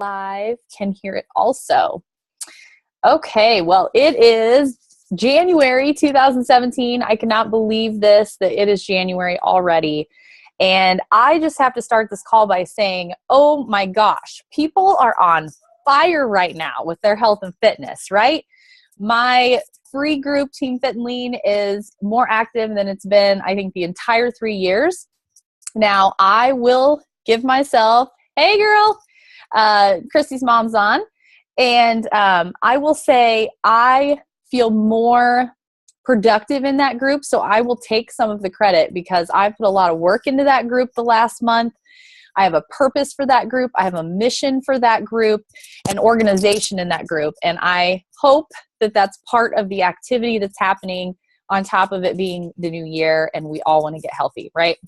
live can hear it also. Okay, well, it is January 2017. I cannot believe this, that it is January already. And I just have to start this call by saying, oh my gosh, people are on fire right now with their health and fitness, right? My free group, Team Fit and Lean, is more active than it's been, I think, the entire 3 years. Now, I will give myself, hey girl, Christy's mom's on. And I will say I feel more productive in that group. So I will take some of the credit because I put a lot of work into that group the last month. I have a purpose for that group. I have a mission for that group, an organization in that group. And I hope that that's part of the activity that's happening on top of it being the new year and we all want to get healthy, right?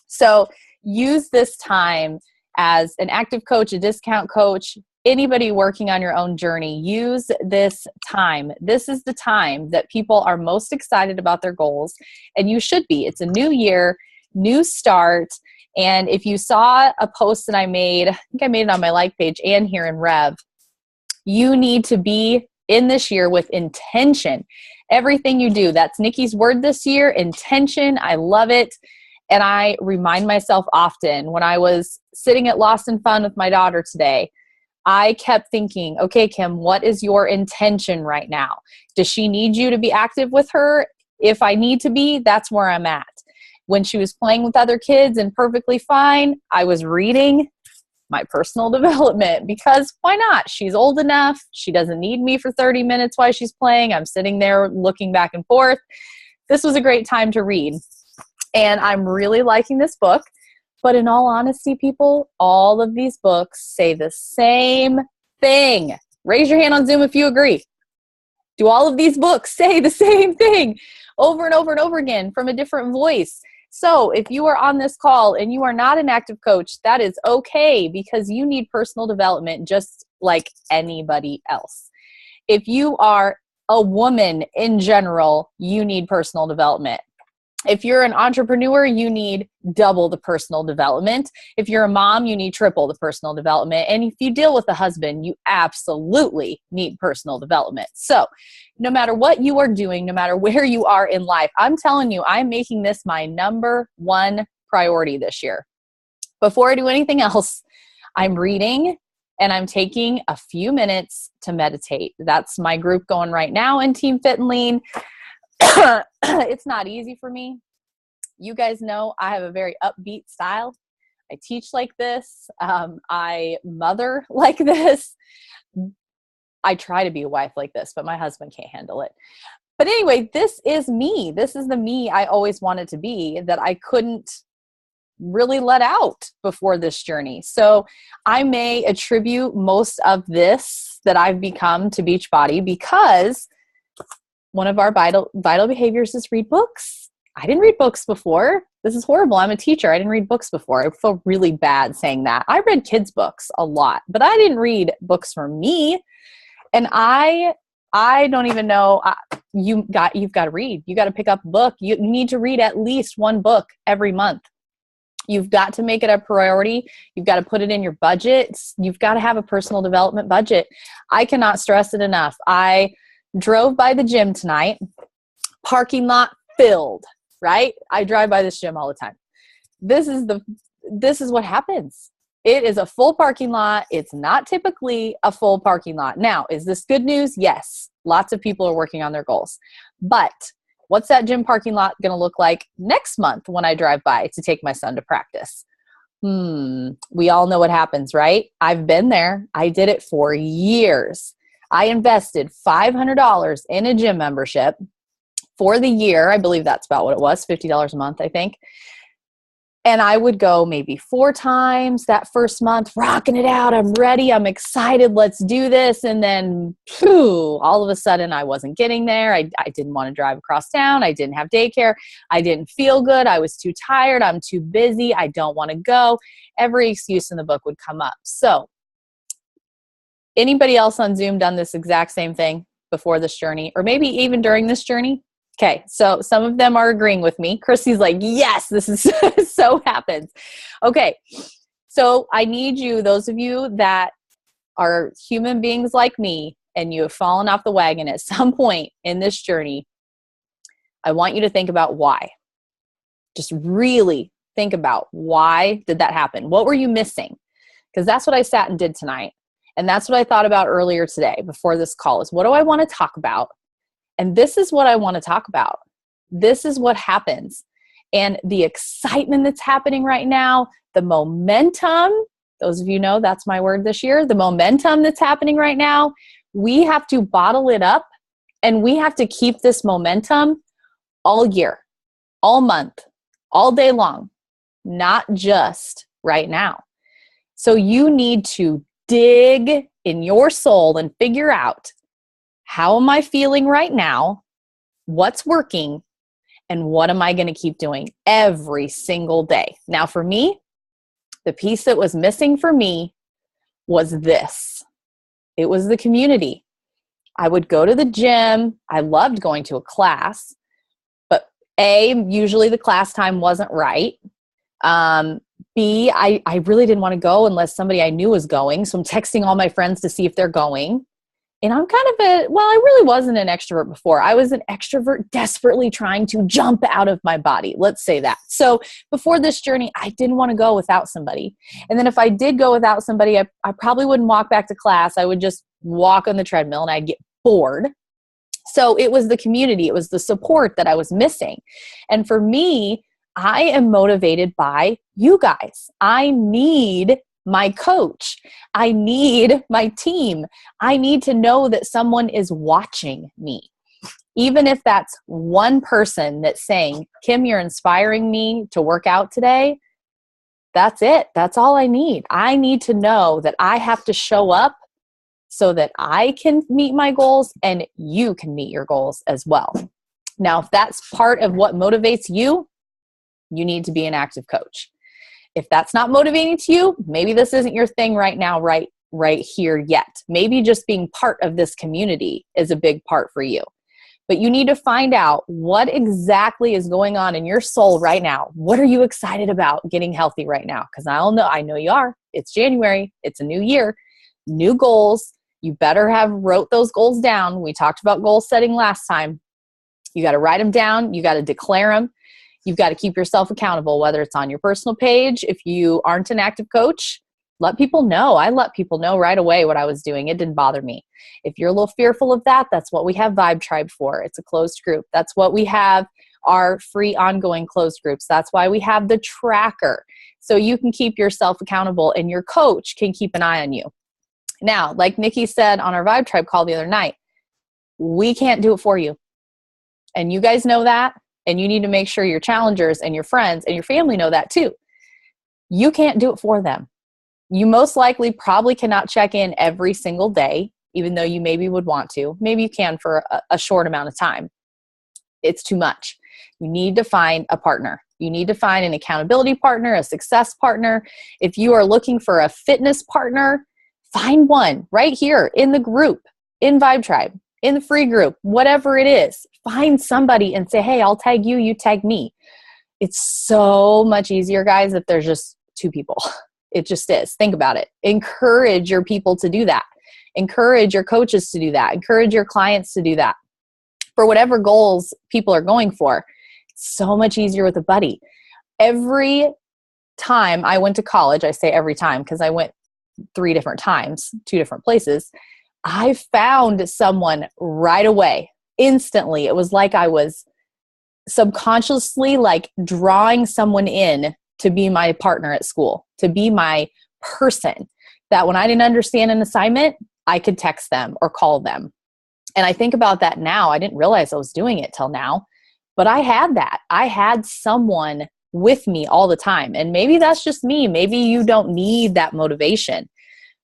So use this time as an active coach, a discount coach, anybody working on your own journey. Use this time. This is the time that people are most excited about their goals, and you should be. It's a new year, new start. And if you saw a post that I made, I think I made it on my like page and here in Rev, you need to be in this year with intention. Everything you do, that's Nikki's word this year, intention. I love it. And I remind myself often when I was sitting at Lost and Fun with my daughter today, I kept thinking, okay, Kim, what is your intention right now? Does she need you to be active with her? If I need to be, that's where I'm at. When she was playing with other kids and perfectly fine, I was reading my personal development because why not? She's old enough. She doesn't need me for 30 minutes while she's playing. I'm sitting there looking back and forth. This was a great time to read. And I'm really liking this book. But in all honesty, people, all of these books say the same thing. Raise your hand on Zoom if you agree. Do all of these books say the same thing over and over and over again from a different voice? So if you are on this call and you are not an active coach, that is okay because you need personal development just like anybody else. If you are a woman in general, you need personal development. If you're an entrepreneur, you need double the personal development. If you're a mom, you need triple the personal development. And if you deal with a husband, you absolutely need personal development. So no matter what you are doing, no matter where you are in life, I'm telling you, I'm making this my number one priority this year. Before I do anything else, I'm reading and I'm taking a few minutes to meditate. That's my group going right now in Team Fit and Lean. It's not easy for me. You guys know I have a very upbeat style. I teach like this. I mother like this. I try to be a wife like this, but my husband can't handle it. But anyway, this is me. This is the me I always wanted to be that I couldn't really let out before this journey. So I may attribute most of this that I've become to Beachbody because one of our vital behaviors is read books. I didn't read books before. This is horrible. I'm a teacher. I didn't read books before. I feel really bad saying that. I read kids' books a lot, but I didn't read books for me. And I don't even know. You've got to read. You got to pick up a book. You need to read at least one book every month. You've got to make it a priority. You've got to put it in your budget. You've got to have a personal development budget. I cannot stress it enough. I drove by the gym tonight, parking lot filled, right? I drive by this gym all the time. This is what happens. It is a full parking lot. It's not typically a full parking lot. Now, is this good news? Yes. Lots of people are working on their goals. But what's that gym parking lot going to look like next month when I drive by to take my son to practice? We all know what happens, right? I've been there. I did it for years. I invested $500 in a gym membership for the year. I believe that's about what it was, $50 a month, I think. And I would go maybe 4 times that first month, rocking it out. I'm ready. I'm excited. Let's do this. And then all of a sudden I wasn't getting there. I didn't want to drive across town. I didn't have daycare. I didn't feel good. I was too tired. I'm too busy. I don't want to go. Every excuse in the book would come up. So anybody else on Zoom done this exact same thing before this journey, or maybe even during this journey? Okay, so some of them are agreeing with me. Christy's like, yes, this is so happens. Okay, so I need you, those of you that are human beings like me and you have fallen off the wagon at some point in this journey, I want you to think about why. Just really think about why did that happen? What were you missing? Because that's what I sat and did tonight. And that's what I thought about earlier today before this call is, what do I want to talk about? And this is what I want to talk about. This is what happens. And the excitement that's happening right now, the momentum, those of you know that's my word this year, the momentum that's happening right now, we have to bottle it up and we have to keep this momentum all year, all month, all day long, not just right now. So you need to dig in your soul and figure out, how am I feeling right now? What's working? And what am I going to keep doing every single day? Now, for me, the piece that was missing for me was this. It was the community. I would go to the gym. I loved going to a class, but usually the class time wasn't right. B, I really didn't want to go unless somebody I knew was going. So I'm texting all my friends to see if they're going. And I'm kind of I really wasn't an extrovert before. I was an extrovert desperately trying to jump out of my body. Let's say that. So before this journey, I didn't want to go without somebody. And then if I did go without somebody, I probably wouldn't walk back to class. I would just walk on the treadmill and I'd get bored. So it was the community. It was the support that I was missing. And for me, I am motivated by you guys. I need my coach. I need my team. I need to know that someone is watching me. Even if that's one person that's saying, Kim, you're inspiring me to work out today. That's it. That's all I need. I need to know that I have to show up so that I can meet my goals and you can meet your goals as well. Now, if that's part of what motivates you, you need to be an active coach. If that's not motivating to you, maybe this isn't your thing right now, right here yet. Maybe just being part of this community is a big part for you. But you need to find out what exactly is going on in your soul right now. What are you excited about getting healthy right now? Because I know you are. It's January. It's a new year. New goals. You better have wrote those goals down. We talked about goal setting last time. You got to write them down. You got to declare them. You've got to keep yourself accountable, whether it's on your personal page. If you aren't an active coach, let people know. I let people know right away what I was doing. It didn't bother me. If you're a little fearful of that, that's what we have Vibe Tribe for. It's a closed group. That's what we have our free ongoing closed groups. That's why we have the tracker. So you can keep yourself accountable and your coach can keep an eye on you. Now, like Nikki said on our Vibe Tribe call the other night, we can't do it for you. And you guys know that. And you need to make sure your challengers and your friends and your family know that too. You can't do it for them. You most likely probably cannot check in every single day, even though you maybe would want to. Maybe you can for a short amount of time. It's too much. You need to find a partner. You need to find an accountability partner, a success partner. If you are looking for a fitness partner, find one right here in the group, in Vibe Tribe, in the free group, whatever it is. Find somebody and say, hey, I'll tag you, you tag me. It's so much easier, guys, if there's just two people. It just is. Think about it. Encourage your people to do that. Encourage your coaches to do that. Encourage your clients to do that. For whatever goals people are going for, it's so much easier with a buddy. Every time I went to college, I say every time because I went 3 different times, 2 different places, I found someone right away. Instantly. It was like I was subconsciously like drawing someone in to be my partner at school, to be my person that when I didn't understand an assignment, I could text them or call them. And I think about that now. I didn't realize I was doing it till now, but I had that. I had someone with me all the time. And maybe that's just me. Maybe you don't need that motivation.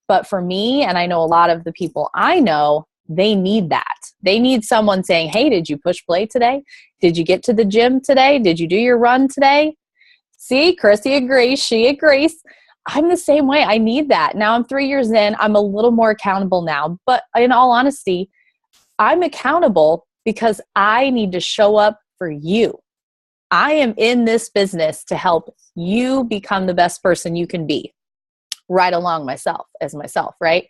But for me, and I know a lot of the people I know, they need that. They need someone saying, hey, did you push play today? Did you get to the gym today? Did you do your run today? See, Chrissy agrees. She agrees. I'm the same way. I need that. Now I'm 3 years in. I'm a little more accountable now. But in all honesty, I'm accountable because I need to show up for you. I am in this business to help you become the best person you can be. right along myself, right?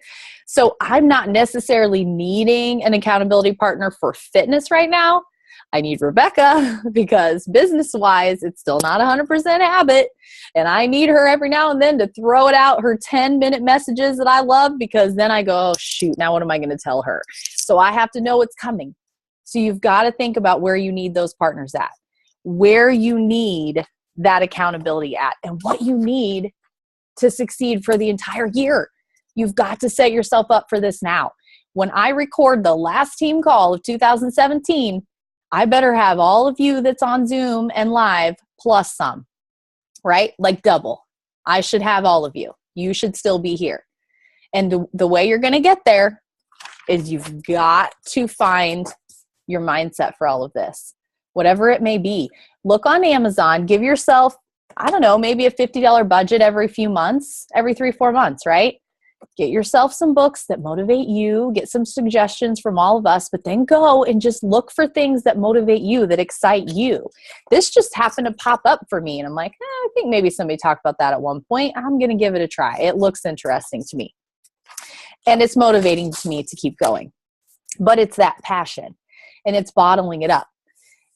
So I'm not necessarily needing an accountability partner for fitness right now. I need Rebecca because business-wise, it's still not 100% habit. And I need her every now and then to throw it out, her 10-minute messages that I love, because then I go, oh, shoot, now what am I going to tell her? So I have to know what's coming. So you've got to think about where you need those partners at, where you need that accountability at, and what you need to succeed for the entire year. You've got to set yourself up for this now. When I record the last team call of 2017, I better have all of you that's on Zoom and live plus some, right? Like double. I should have all of you. You should still be here. And the way you're going to get there is you've got to find your mindset for all of this, whatever it may be. Look on Amazon, give yourself, I don't know, maybe a $50 budget every few months, every 3-4 months, right? Get yourself some books that motivate you, get some suggestions from all of us, but then go and just look for things that motivate you, that excite you. This just happened to pop up for me, and I'm like, I think maybe somebody talked about that at one point. I'm going to give it a try. It looks interesting to me. And it's motivating to me to keep going. But it's that passion, and it's bottling it up.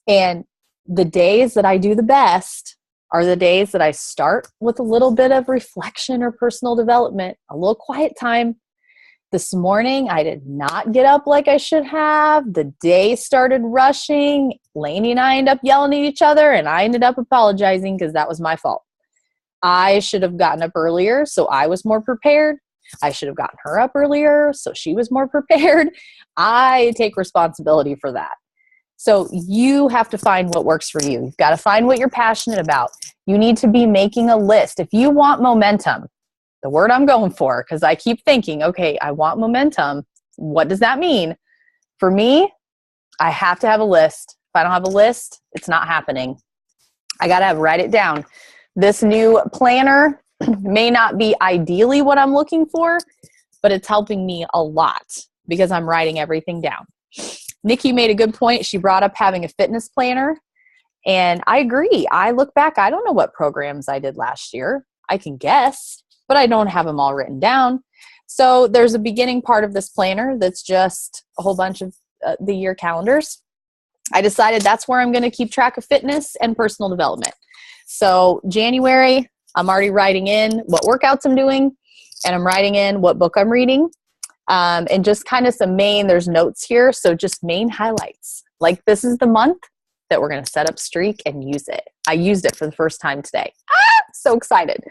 And the days that I do the best are the days that I start with a little bit of reflection or personal development, a little quiet time. This morning, I did not get up like I should have. The day started rushing. Lainey and I ended up yelling at each other, and I ended up apologizing because that was my fault. I should have gotten up earlier, so I was more prepared. I should have gotten her up earlier, so she was more prepared. I take responsibility for that. So you have to find what works for you. You've got to find what you're passionate about. You need to be making a list. If you want momentum, the word I'm going for, because I keep thinking, okay, I want momentum. What does that mean? For me, I have to have a list. If I don't have a list, it's not happening. I got to write it down. This new planner may not be ideally what I'm looking for, but it's helping me a lot because I'm writing everything down. Nikki made a good point. She brought up having a fitness planner, and I agree. I look back, I don't know what programs I did last year. I can guess, but I don't have them all written down. So there's a beginning part of this planner that's just a whole bunch of the year calendars. I decided that's where I'm going to keep track of fitness and personal development. So January, I'm already writing in what workouts I'm doing, and I'm writing in what book I'm reading. And just kind of there's notes here. So just main highlights. Like this is the month that we're going to set up Streak and use it. I used it for the first time today. So excited.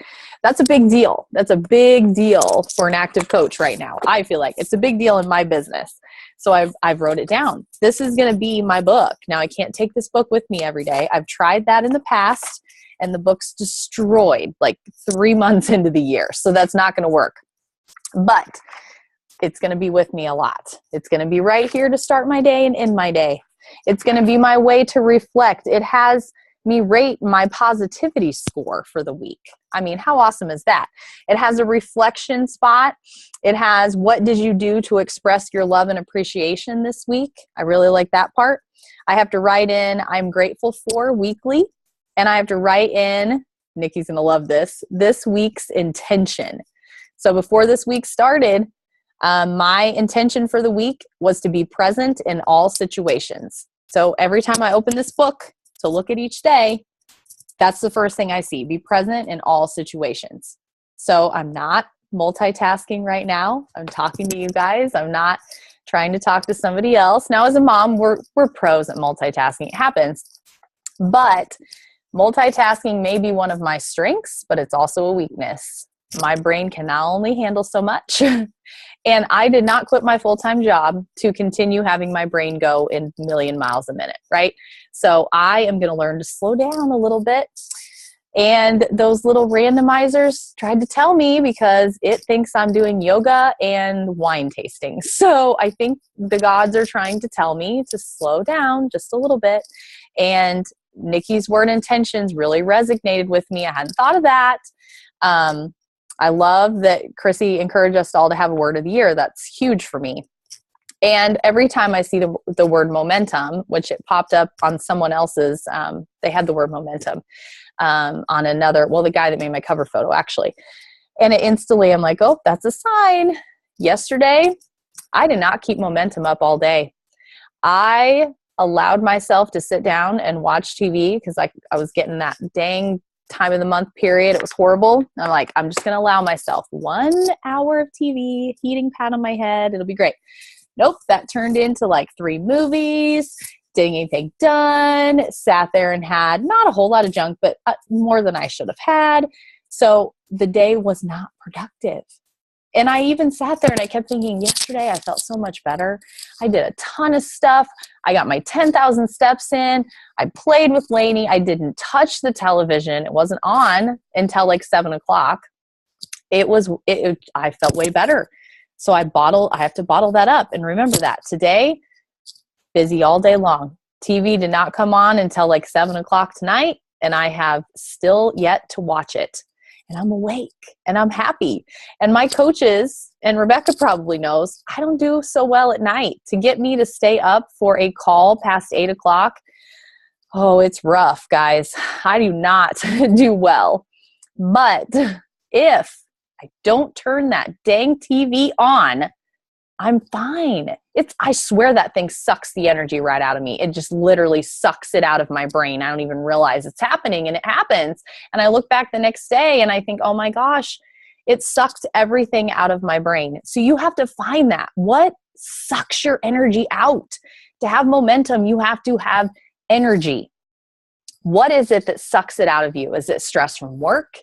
That's a big deal. That's a big deal for an active coach right now. I feel like it's a big deal in my business. So I've wrote it down. This is going to be my book. Now I can't take this book with me every day. I've tried that in the past and the book's destroyed like 3 months into the year. So that's not going to work. But it's going to be with me a lot. It's going to be right here to start my day and end my day. It's going to be my way to reflect. It has me rate my positivity score for the week. I mean, how awesome is that? It has a reflection spot. It has what did you do to express your love and appreciation this week? I really like that part. I have to write in I'm grateful for weekly, and I have to write in, Nikki's going to love this week's intention. So before this week started, my intention for the week was to be present in all situations. So every time I open this book to look at each day, that's the first thing I see, be present in all situations. So I'm not multitasking right now. I'm talking to you guys. I'm not trying to talk to somebody else. Now as a mom, we're pros at multitasking. It happens. But multitasking may be one of my strengths, but it's also a weakness. My brain can not only handle so much. And I did not quit my full-time job to continue having my brain go in a million miles a minute, right? So I am going to learn to slow down a little bit. And those little randomizers tried to tell me because it thinks I'm doing yoga and wine tasting. So I think the gods are trying to tell me to slow down just a little bit. And Nikki's word intentions really resonated with me. I hadn't thought of that. I love that Chrissy encouraged us all to have a word of the year. That's huge for me. And every time I see the word momentum, which it popped up on someone else's, they had the word momentum on another, well, the guy that made my cover photo actually. And it instantly, I'm like, oh, that's a sign. Yesterday, I did not keep momentum up all day. I allowed myself to sit down and watch TV because I was getting that dang time of the month period. It was horrible. I'm like, I'm just going to allow myself 1 hour of TV, heating pad on my head. It'll be great. Nope. That turned into like 3 movies, didn't anything done, sat there and had not a whole lot of junk, but more than I should have had. So the day was not productive. And I even sat there and I kept thinking, yesterday I felt so much better. I did a ton of stuff. I got my 10,000 steps in. I played with Lainey. I didn't touch the television. It wasn't on until like 7 o'clock. I felt way better. So I have to bottle that up and remember that. Today, busy all day long. TV did not come on until like 7 o'clock tonight. And I have still yet to watch it. And I'm awake and I'm happy. And my coaches, and Rebecca probably knows, I don't do so well at night. To get me to stay up for a call past 8 o'clock, oh, it's rough, guys. I do not do well. But if I don't turn that dang TV on, I'm fine. I swear that thing sucks the energy right out of me. It just literally sucks it out of my brain. I don't even realize it's happening, and it happens. And I look back the next day and I think, oh my gosh, it sucked everything out of my brain. So you have to find that. What sucks your energy out? To have momentum, you have to have energy. What is it that sucks it out of you? Is it stress from work?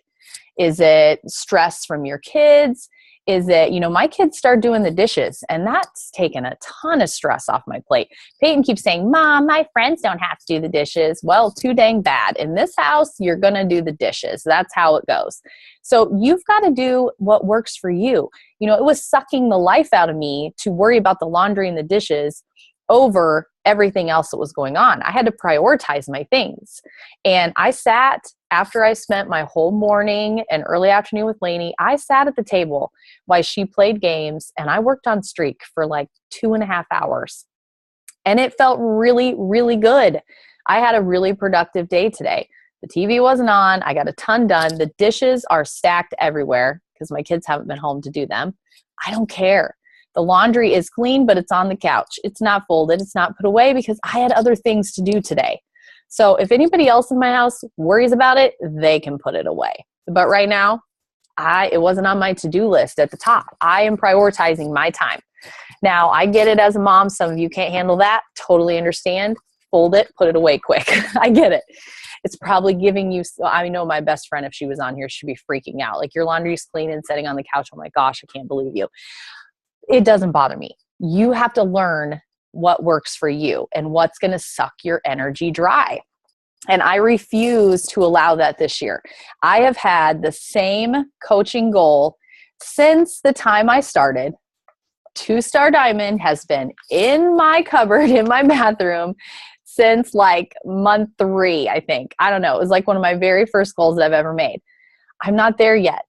Is it stress from your kids? Is it, my kids start doing the dishes, and that's taken a ton of stress off my plate. Peyton keeps saying, Mom, my friends don't have to do the dishes. Well, too dang bad. In this house, you're going to do the dishes. That's how it goes. So you've got to do what works for you. It was sucking the life out of me to worry about the laundry and the dishes over everything else that was going on. I had to prioritize my things. And I sat, after I spent my whole morning and early afternoon with Lainey, I sat at the table while she played games, and I worked on Streak for like 2.5 hours. And it felt really, really good. I had a really productive day today. The TV wasn't on. I got a ton done. The dishes are stacked everywhere because my kids haven't been home to do them. I don't care. The laundry is clean, but it's on the couch. It's not folded. It's not put away because I had other things to do today. So if anybody else in my house worries about it, they can put it away. But right now, it wasn't on my to-do list at the top. I am prioritizing my time. Now, I get it as a mom. Some of you can't handle that. Totally understand. Fold it, put it away quick. I get it. It's probably giving you, I know my best friend, if she was on here, she'd be freaking out. Like, your laundry's clean and sitting on the couch. Oh my gosh, I can't believe you. It doesn't bother me. You have to learn what works for you and what's going to suck your energy dry. And I refuse to allow that this year. I have had the same coaching goal since the time I started. 2-Star Diamond has been in my cupboard in my bathroom since like month 3, I think. I don't know. It was like one of my very first goals that I've ever made. I'm not there yet,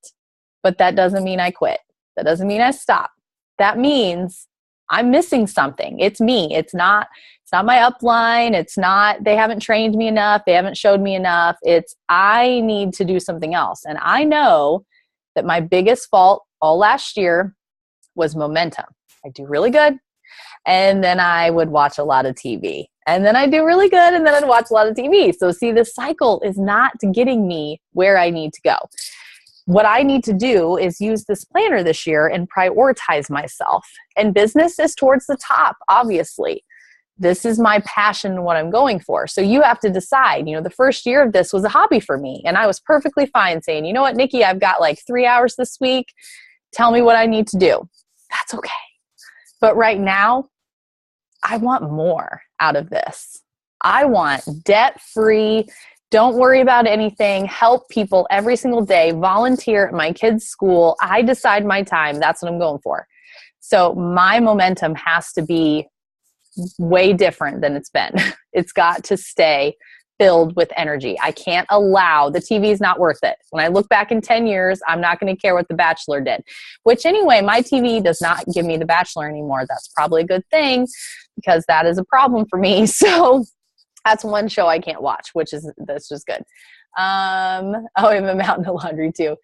but that doesn't mean I quit. That doesn't mean I stop. That means I'm missing something. It's me. It's not my upline. It's not, they haven't trained me enough. They haven't showed me enough. It's, I need to do something else. And I know that my biggest fault all last year was momentum. I do really good. And then I would watch a lot of TV. And then I do really good. And then I'd watch a lot of TV. So see, the cycle is not getting me where I need to go. What I need to do is use this planner this year and prioritize myself. And business is towards the top, obviously. This is my passion and what I'm going for. So you have to decide. The first year of this was a hobby for me. And I was perfectly fine saying, you know what, Nikki, I've got like 3 hours this week. Tell me what I need to do. That's okay. But right now, I want more out of this. I want debt-free, don't worry about anything, help people every single day, volunteer at my kids' school. I decide my time. That's what I'm going for. So my momentum has to be way different than it's been. It's got to stay filled with energy. I can't allow, the TV is not worth it. When I look back in 10 years, I'm not going to care what The Bachelor did. Which anyway, my TV does not give me The Bachelor anymore. That's probably a good thing because that is a problem for me. So that's one show I can't watch, that's just good. Oh, I'm a mountain of laundry too.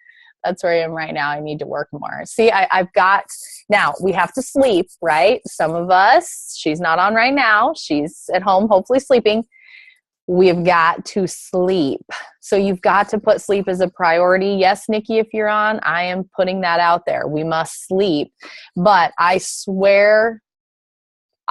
That's where I am right now. I need to work more. See, I've got, now we have to sleep, right? Some of us, she's not on right now. She's at home, hopefully sleeping. We've got to sleep. So you've got to put sleep as a priority. Yes, Nikki, if you're on, I am putting that out there. We must sleep. But I swear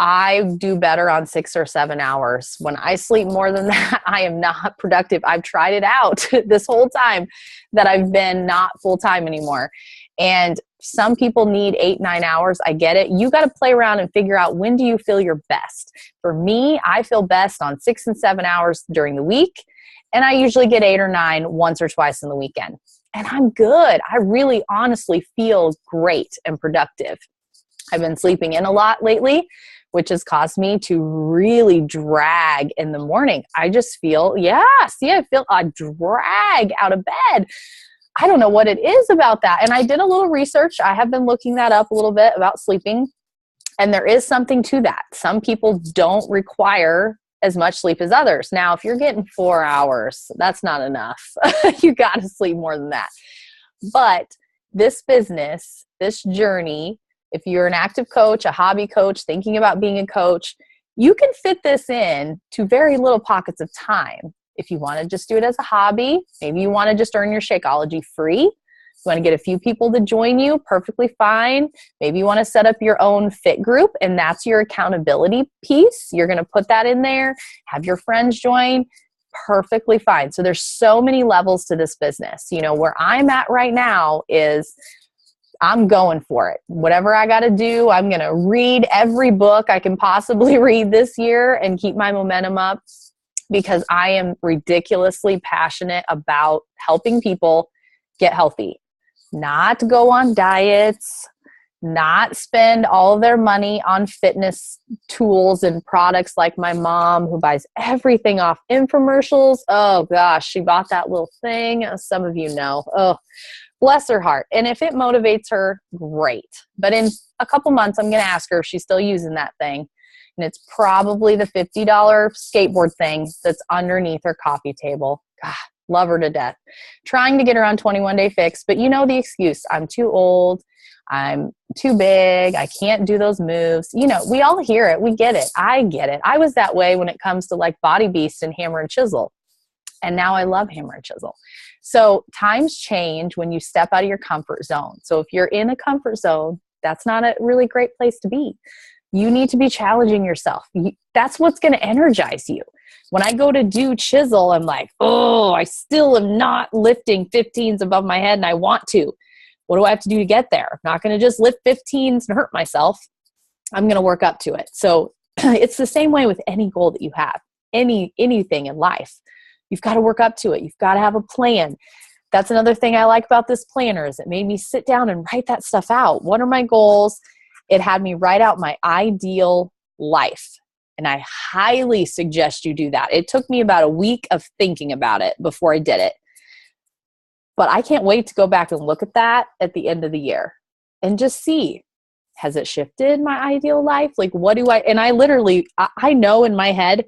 I do better on 6 or 7 hours. When I sleep more than that, I am not productive. I've tried it out this whole time that I've been not full-time anymore. And some people need 8, 9 hours. I get it. You got to play around and figure out, when do you feel your best? For me, I feel best on 6 and 7 hours during the week. And I usually get 8 or 9 once or twice in the weekend. And I'm good. I really honestly feel great and productive. I've been sleeping in a lot lately, which has caused me to really drag in the morning. I just feel, I feel a drag out of bed. I don't know what it is about that. And I did a little research. I have been looking that up a little bit about sleeping. And there is something to that. Some people don't require as much sleep as others. Now, if you're getting 4 hours, that's not enough. You got to sleep more than that. But this business, this journey, if you're an active coach, a hobby coach, thinking about being a coach, you can fit this in to very little pockets of time. If you want to just do it as a hobby, maybe you want to just earn your Shakeology free. You want to get a few people to join you, perfectly fine. Maybe you want to set up your own fit group, and that's your accountability piece. You're going to put that in there, have your friends join, perfectly fine. So there's so many levels to this business. You know, where I'm at right now is I'm going for it. Whatever I got to do, I'm going to read every book I can possibly read this year and keep my momentum up, because I am ridiculously passionate about helping people get healthy, not go on diets, not spend all of their money on fitness tools and products like my mom, who buys everything off infomercials. Oh gosh, she bought that little thing. Some of you know. Oh, bless her heart. And if it motivates her, great. But in a couple months, I'm going to ask her if she's still using that thing. And it's probably the $50 skateboard thing that's underneath her coffee table. God, love her to death. Trying to get her on 21-day fix, but you know the excuse. I'm too old. I'm too big. I can't do those moves. You know, we all hear it. We get it. I get it. I was that way when it comes to like Body Beast and Hammer and Chisel. And now I love Hammer and Chisel. So times change when you step out of your comfort zone. So if you're in a comfort zone, that's not a really great place to be. You need to be challenging yourself. That's what's going to energize you. When I go to do chisel, I'm like, oh, I still am not lifting 15s above my head and I want to. What do I have to do to get there? I'm not going to just lift 15s and hurt myself. I'm going to work up to it. So it's the same way with any goal that you have, anything in life. You've got to work up to it. You've got to have a plan. That's another thing I like about this planner, is it made me sit down and write that stuff out. What are my goals? It had me write out my ideal life. And I highly suggest you do that. It took me about a week of thinking about it before I did it. But I can't wait to go back and look at that at the end of the year and just see, has it shifted my ideal life? Like, what do and I know in my head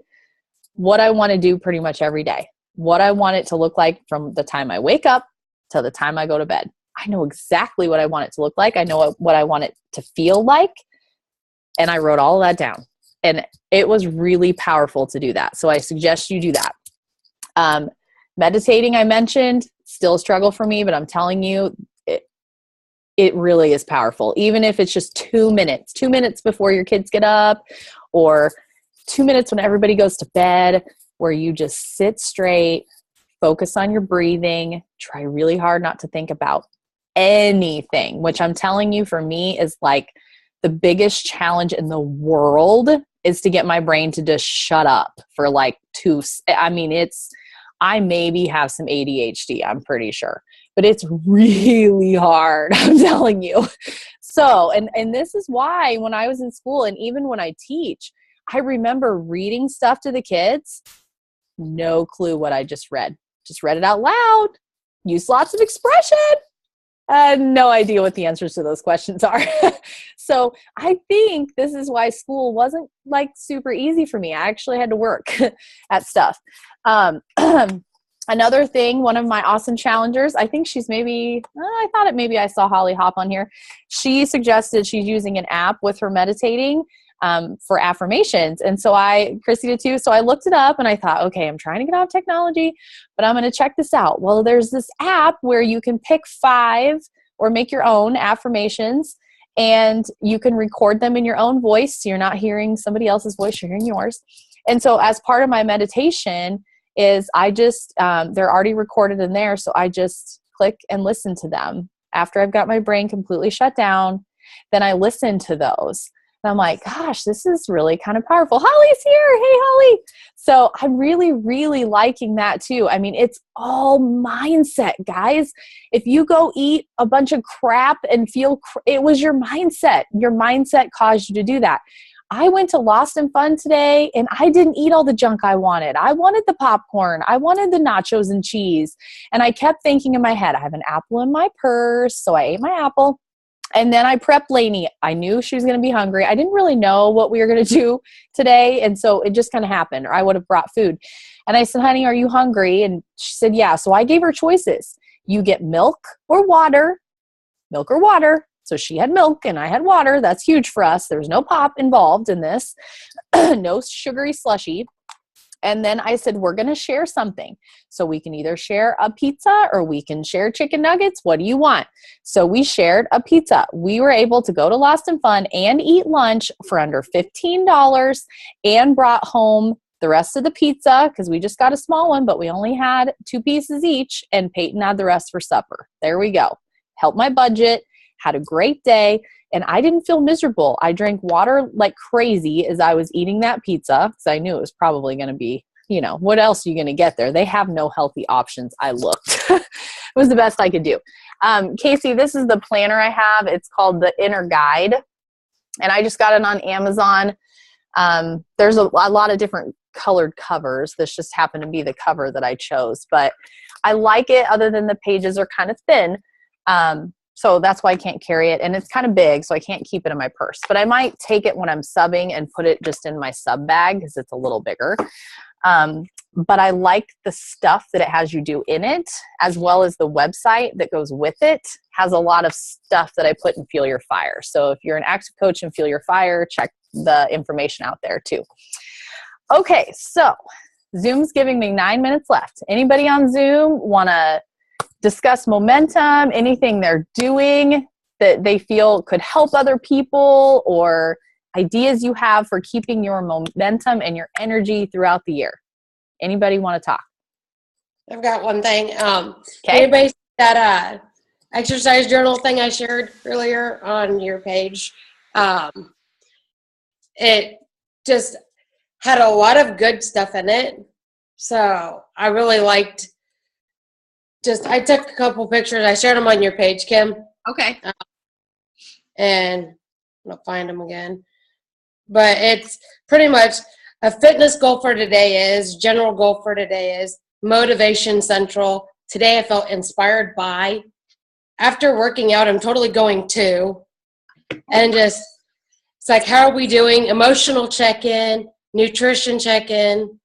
what I want to do pretty much every day, what I want it to look like from the time I wake up till the time I go to bed. I know exactly what I want it to look like. I know what I want it to feel like. And I wrote all of that down. And it was really powerful to do that. So I suggest you do that. Meditating, I mentioned, still a struggle for me, but I'm telling you, it really is powerful. Even if it's just 2 minutes before your kids get up, or 2 minutes when everybody goes to bed, where you just sit straight, focus on your breathing, try really hard not to think about anything, which I'm telling you, for me, is like the biggest challenge in the world, is to get my brain to just shut up for like I maybe have some ADHD, I'm pretty sure, but it's really hard. I'm telling you. So, and this is why when I was in school, and even when I teach, I remember reading stuff to the kids, no clue what I just read it out loud, use lots of expression. No idea what the answers to those questions are. So I think this is why school wasn't like super easy for me. I actually had to work at stuff. I Another thing, one of my awesome challengers, I think she's maybe, maybe I saw Holly Hop on here. She suggested she's using an app with her meditating for affirmations. And so Chrissy did too. So I looked it up and I thought, okay, I'm trying to get off technology, but I'm going to check this out. Well, there's this app where you can pick 5 or make your own affirmations, and you can record them in your own voice. So you're not hearing somebody else's voice, you're hearing yours. And so as part of my meditation is they're already recorded in there. So I just click and listen to them after I've got my brain completely shut down. Then I listen to those. And I'm like, gosh, this is really kind of powerful. Holly's here. Hey, Holly. So I'm really, really liking that too. I mean, it's all mindset, guys. If you go eat a bunch of crap and it was your mindset. Your mindset caused you to do that. I went to Lost and Fun today and I didn't eat all the junk I wanted. I wanted the popcorn. I wanted the nachos and cheese. And I kept thinking in my head, I have an apple in my purse. So I ate my apple. And then I prepped Lainey. I knew she was going to be hungry. I didn't really know what we were going to do today. And so it just kind of happened, or I would have brought food. And I said, honey, are you hungry? And she said, yeah. So I gave her choices. You get milk or water. So she had milk and I had water. That's huge for us. There's no pop involved in this. No sugary slushy. And then I said, we're going to share something. So we can either share a pizza or we can share chicken nuggets. What do you want? So we shared a pizza. We were able to go to Lost and Fun and eat lunch for under $15 and brought home the rest of the pizza because we just got a small one, but we only had 2 pieces each, and Peyton had the rest for supper. There we go. Helped my budget, had a great day. And I didn't feel miserable. I drank water like crazy as I was eating that pizza because I knew it was probably going to be, what else are you going to get there? They have no healthy options. I looked. It was the best I could do. Casey, this is the planner I have. It's called the Inner Guide. And I just got it on Amazon. There's a lot of different colored covers. This just happened to be the cover that I chose. But I like it other than the pages are kind of thin. So that's why I can't carry it. And it's kind of big, so I can't keep it in my purse. But I might take it when I'm subbing and put it just in my sub bag because it's a little bigger. But I like the stuff that it has you do in it, as well as the website that goes with it has a lot of stuff that I put in Fuel Your Fire. So if you're an active coach in Fuel Your Fire, check the information out there too. Okay, so Zoom's giving me 9 minutes left. Anybody on Zoom want to discuss momentum, anything they're doing that they feel could help other people, or ideas you have for keeping your momentum and your energy throughout the year? Anybody want to talk? I've got one thing. Okay. Anybody see that exercise journal thing I shared earlier on your page? It just had a lot of good stuff in it. So I really liked I took a couple pictures. I shared them on your page, Kim. Okay. And I'm going to find them again. But it's pretty much a fitness goal for today general goal for today is motivation central. Today I felt inspired by. After working out, I'm totally going to. And it's like, how are we doing? Emotional check-in, nutrition check-in.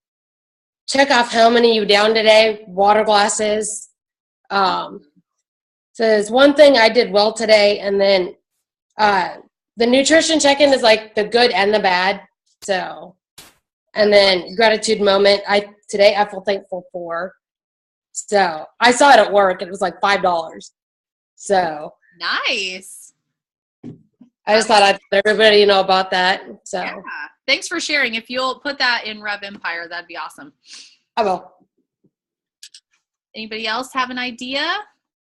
Check off how many you down today, water glasses. Says one thing I did well today, and then the nutrition check-in is like the good and the bad. So, and then gratitude moment. Today I feel thankful for. So I saw it at work. It was like $5. So nice. I just thought I'd let everybody know about that. So yeah. Thanks for sharing. If you'll put that in Rev Empire, that'd be awesome. I will. Anybody else have an idea?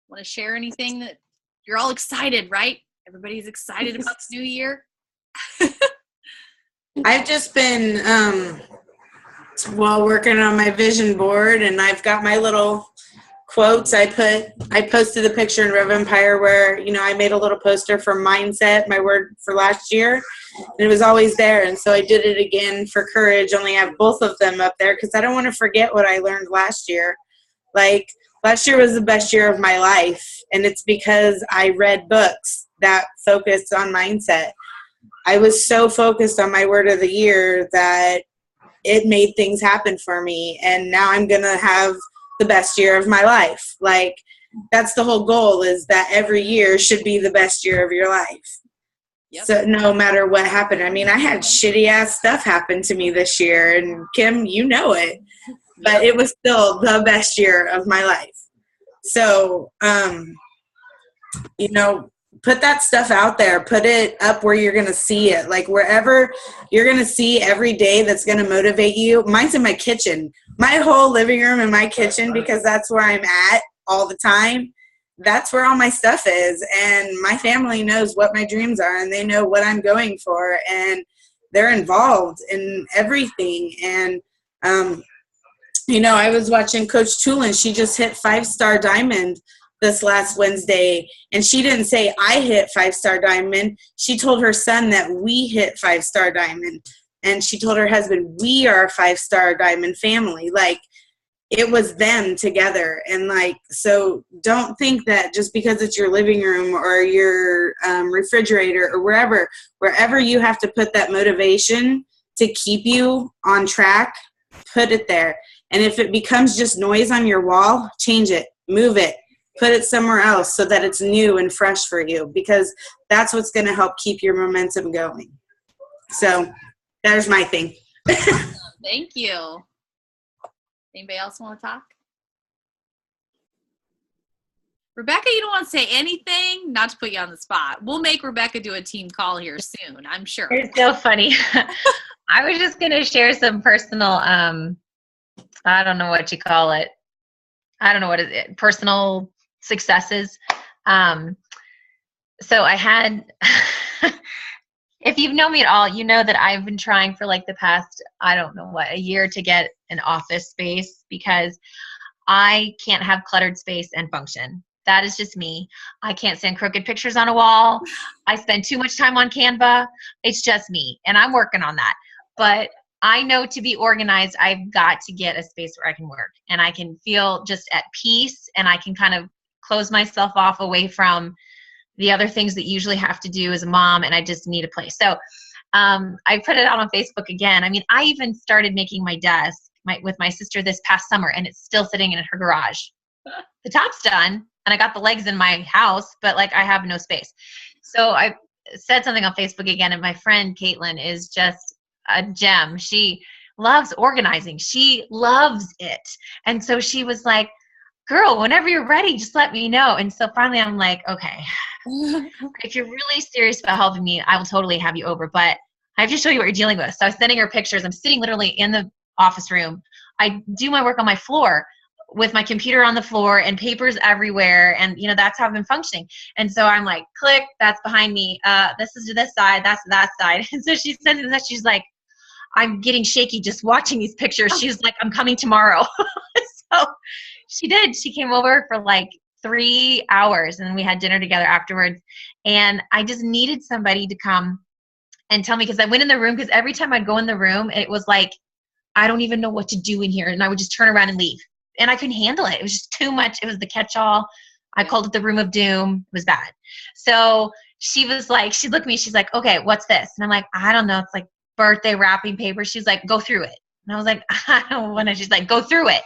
Want to share anything that you're all excited, right? Everybody's excited about this new year. I've just been working on my vision board, and I've got my little quotes. I posted the picture in Rev Empire where, I made a little poster for mindset, my word for last year, and it was always there. And so I did it again for courage, only have both of them up there because I don't want to forget what I learned last year. Like, last year was the best year of my life, and it's because I read books that focused on mindset. I was so focused on my word of the year that it made things happen for me, and now I'm going to have the best year of my life. Like, that's the whole goal, is that every year should be the best year of your life. Yep. So no matter what happened, I mean, I had shitty ass stuff happen to me this year, and Kim, you know it, but it was still the best year of my life. So, you know, put that stuff out there, put it up where you're going to see it, like wherever you're going to see every day that's going to motivate you. Mine's in my kitchen, my whole living room and my kitchen, because that's where I'm at all the time. That's where all my stuff is. And my family knows what my dreams are, and they know what I'm going for, and they're involved in everything. And, you know, I was watching Coach Tulin. She just hit 5-star diamond this last Wednesday, and she didn't say I hit 5-star diamond. She told her son that we hit 5-star diamond, and she told her husband, we are a 5-star diamond family. Like, it was them together. And like, so don't think that just because it's your living room or your refrigerator or wherever you have to put that motivation to keep you on track, put it there. And if it becomes just noise on your wall, change it, move it, put it somewhere else so that it's new and fresh for you, because that's what's going to help keep your momentum going. So there's my thing. Thank you. Anybody else want to talk? Rebecca, you don't want to say anything? Not to put you on the spot. We'll make Rebecca do a team call here soon, I'm sure. It's so funny. I was just going to share some personal, I don't know what you call it. I don't know what is it, personal successes. So I had, if you've known me at all, you know that I've been trying for like the past, I don't know what, a year to get an office space, because I can't have cluttered space and function. That is just me. I can't stand crooked pictures on a wall. I spend too much time on Canva. It's just me, and I'm working on that. But I know to be organized, I've got to get a space where I can work and I can feel just at peace, and I can kind of close myself off away from the other things that you usually have to do as a mom, and I just need a place. So I put it out on Facebook again. I mean, I even started making my desk with my sister this past summer, and it's still sitting in her garage. The top's done, and I got the legs in my house, but like I have no space. So I said something on Facebook again, and my friend Caitlin is just a gem. She loves organizing. She loves it. And so she was like, girl, whenever you're ready, just let me know. And so finally I'm like, okay, if you're really serious about helping me, I will totally have you over, but I have to show you what you're dealing with. So I was sending her pictures. I'm sitting literally in the office room. I do my work on my floor with my computer on the floor and papers everywhere. And, you know, that's how I've been functioning. And so I'm like, click, that's behind me. This is to this side, that's to that side. And so she sends me that. She's like, I'm getting shaky just watching these pictures. She's like, I'm coming tomorrow. So she did. She came over for like 3 hours, and we had dinner together afterwards. And I just needed somebody to come and tell me, because I went in the room, because every time I'd go in the room, it was like, I don't even know what to do in here. And I would just turn around and leave. And I couldn't handle it. It was just too much. It was the catch-all. I called it the room of doom. It was bad. So she was like, she looked at me. She's like, okay, what's this? And I'm like, I don't know. It's like birthday wrapping paper. She's like, go through it. And I was like, I don't want to. She's like, go through it.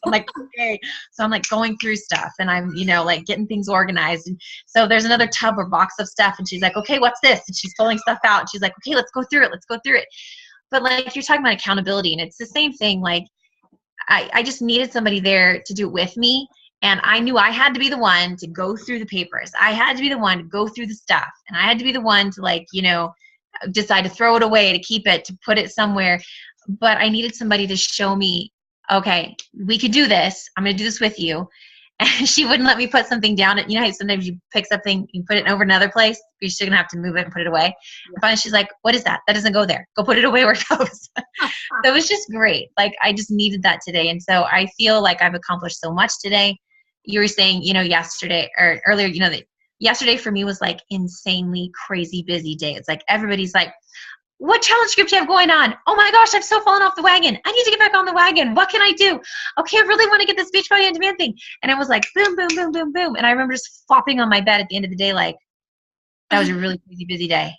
I'm like, okay. So I'm like going through stuff, and I'm, you know, like getting things organized. And so there's another tub or box of stuff, and she's like, okay, what's this? And she's pulling stuff out. And she's like, okay, let's go through it. Let's go through it. But like, you're talking about accountability, and it's the same thing. Like, I just needed somebody there to do it with me. And I knew I had to be the one to go through the papers. I had to be the one to go through the stuff. And I had to be the one to, like, you know, decide to throw it away, to keep it, to put it somewhere. But I needed somebody to show me, okay, we could do this. I'm going to do this with you. And she wouldn't let me put something down. You know how sometimes you pick something, you put it over another place, you're still going to have to move it and put it away. And finally she's like, what is that? That doesn't go there. Go put it away where it goes. So it was just great. Like, I just needed that today. And so I feel like I've accomplished so much today. You were saying, you know, yesterday or earlier, you know, that yesterday for me was like insanely crazy busy day. It's like everybody's like, what challenge group do you have going on? Oh my gosh, I've so fallen off the wagon. I need to get back on the wagon. What can I do? Okay, I really want to get this Beachbody on Demand thing. And it was like boom, boom, boom, boom, boom. And I remember just flopping on my bed at the end of the day, like, that was a really crazy, busy day.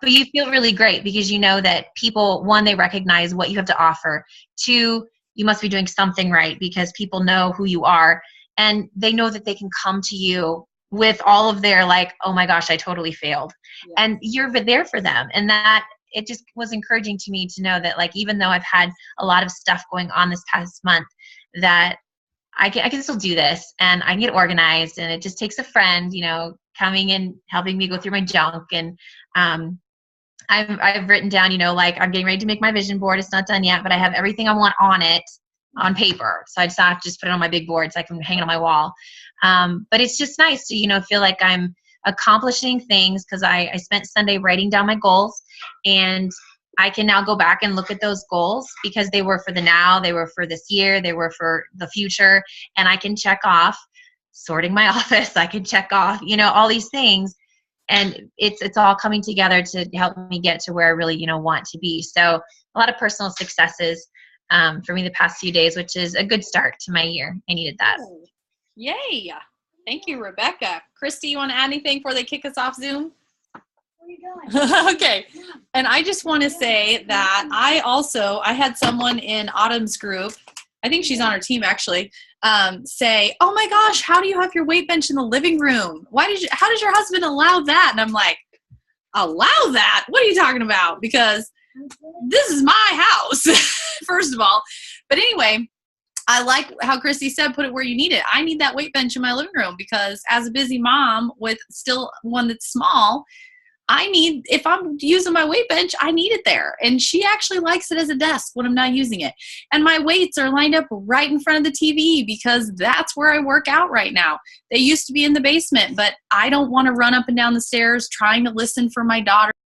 But you feel really great because you know that people, one, they recognize what you have to offer. Two, you must be doing something right, because people know who you are and they know that they can come to you with all of their like, oh my gosh, I totally failed. Yeah. And you're there for them. And that it just was encouraging to me to know that, like, even though I've had a lot of stuff going on this past month, that I can still do this and I can get organized, and it just takes a friend, coming and helping me go through my junk. And I've written down, like, I'm getting ready to make my vision board. It's not done yet, but I have everything I want on it on paper. So I just have to just put it on my big board so I can hang it on my wall. But it's just nice to, feel like I'm accomplishing things, because I spent Sunday writing down my goals, and I can now go back and look at those goals, because they were for the now, they were for this year, they were for the future, and I can check off sorting my office. I can check off, all these things, and it's all coming together to help me get to where I really, want to be. So a lot of personal successes for me the past few days, which is a good start to my year. I needed that. Oh, yay. Thank you, Rebecca. Christy, you want to add anything before they kick us off Zoom? Where are you going? Okay. And I just want to say that I had someone in Autumn's group, I think she's on our team actually, say, oh my gosh, how do you have your weight bench in the living room? How does your husband allow that? And I'm like, allow that? What are you talking about? Because this is my house, first of all. But anyway, I like how Christy said, put it where you need it. I need that weight bench in my living room, because as a busy mom with still one that's small, if I'm using my weight bench, I need it there. And she actually likes it as a desk when I'm not using it. And my weights are lined up right in front of the TV, because that's where I work out right now. They used to be in the basement, but I don't want to run up and down the stairs trying to listen for my daughter